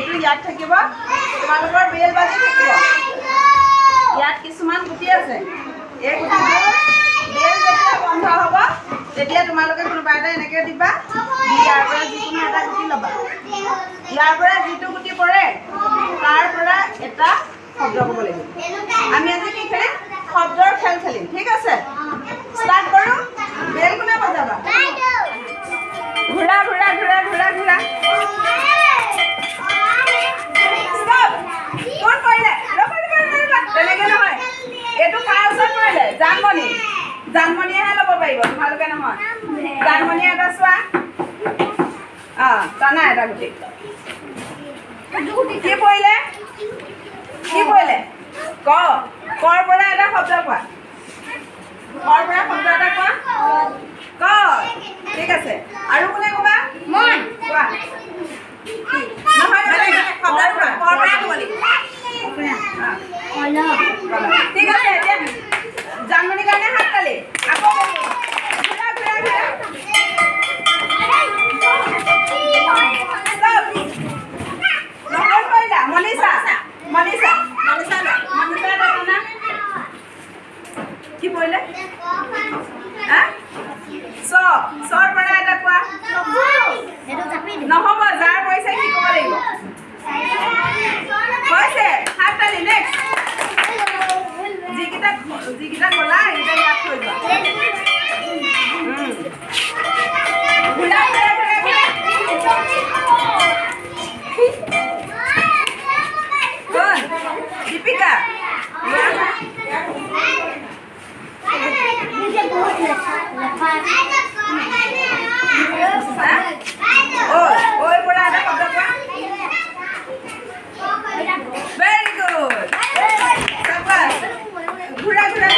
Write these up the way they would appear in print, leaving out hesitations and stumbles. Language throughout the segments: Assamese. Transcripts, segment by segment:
গুটিটো ইয়াত থাকিব তোমালোকৰ বেল বাজি থাকিব ইয়াত কিছুমান গুটি আছে এই গুটিটো বেল যেতিয়া বন্ধ হ'ব তেতিয়া তোমালোকে কোনোবা এটা এনেকৈ দিবা ইয়াৰ পৰা যিকোনো এটা গুটি ল'বা ইয়াৰ পৰা যিটো গুটি পৰে তাৰ পৰা এটা শব্দ ক'ব লাগিব আমি আজি কি খেলিম শব্দৰ খেল খেলিম ঠিক আছে ষ্টাৰ্ট কৰোঁ বেল কোনে বজাবা ঘূৰা ঘূৰা ঘূৰা ঘূৰা ঘূৰা ষ্টপ কোন কৰিলে তেনেকৈ নহয় এইটো কাৰ ওচৰত কৰিলে জানমণিয়েহে ল'ব পাৰিব তোমালোকে নহয় জানমণিয়ে এটা চোৱা টানা এটা গুটি কি পৰিলে কৰ পৰা এটা শব্দ কোৱা কৰ পৰা শব্দ এটা কোৱা ক ঠিক আছে আৰু কোনে ক'বা মই কোৱা নহয় শব্দ কোৱা কৰ পৰা ক'ব লাগিব ঠিক আছে এতিয়া জানমণিৰ কাৰণে হাত তালি আকৌ ঘূৰা ঘূৰা ঘূৰা মনিষা কি পৰিলে চৰ পৰা এটা কোৱা নহ'ব যাৰ পৰিছে কি ক'ব লাগিব কৈছে হাত তালি নেক্সট যিকেইটা ক'লা সেইকেইটা ইয়াত থৈ যোৱা দীপিকা ঐ পৰা এটা শব্দ কোৱা ভেৰি গুড ঘূৰা ঘূৰা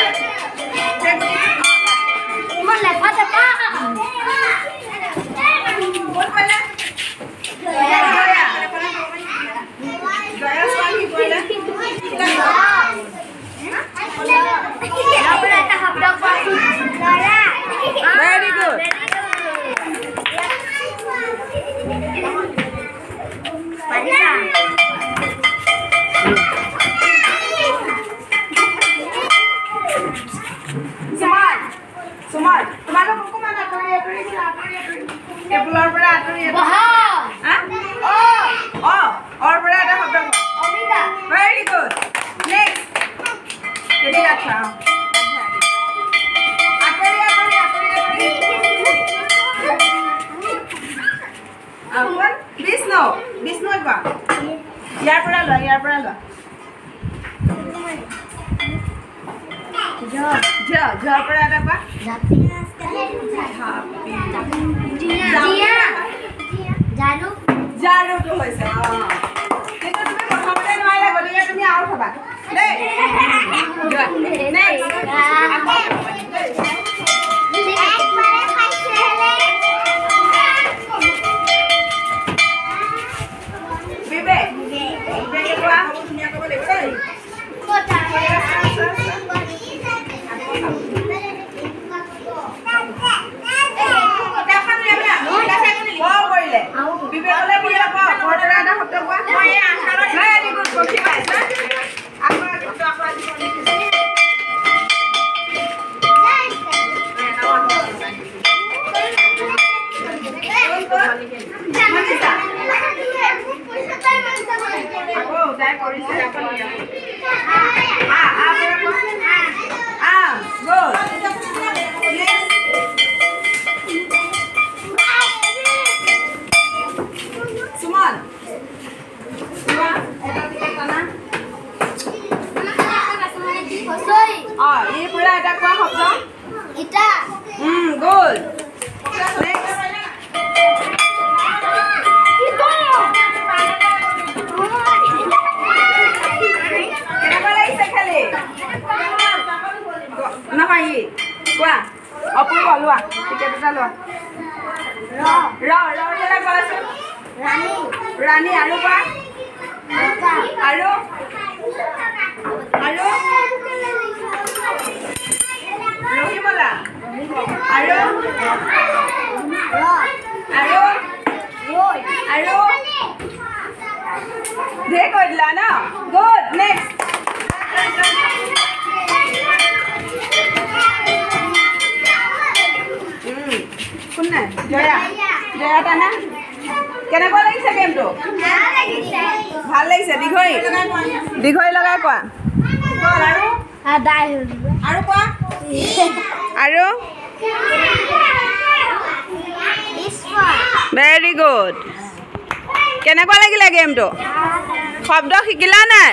Very good. Suman, তোমালোক অকমান আঁতৰি টেবুলৰ পৰা আঁতৰি অৰ পৰা এটা শব্দ ভেৰি গুড নেক্সট যদি আচ্ছা বিষ্ণু কোৱা ইয়াৰ পৰা লোৱা ঝৰ পৰা এটা কোৱা জাৰুটো হৈছে কিন্তু তুমি প্ৰথমতে নোৱাৰিলা গতিকে তুমি আউট হ'বা দেই Rani, aru ba? Aru? Aru? Rohi bola? Aru? Aru? Aru? Next কোন নাই জয়া জয়া টানা কেনেকুৱা লাগিছে গেমটো ভাল লাগিছে দীঘৈ লগাই কোৱা আৰু কোৱা আৰু ভেৰি গুড কেনেকুৱা লাগিলে গেমটো শব্দ শিকিলা নাই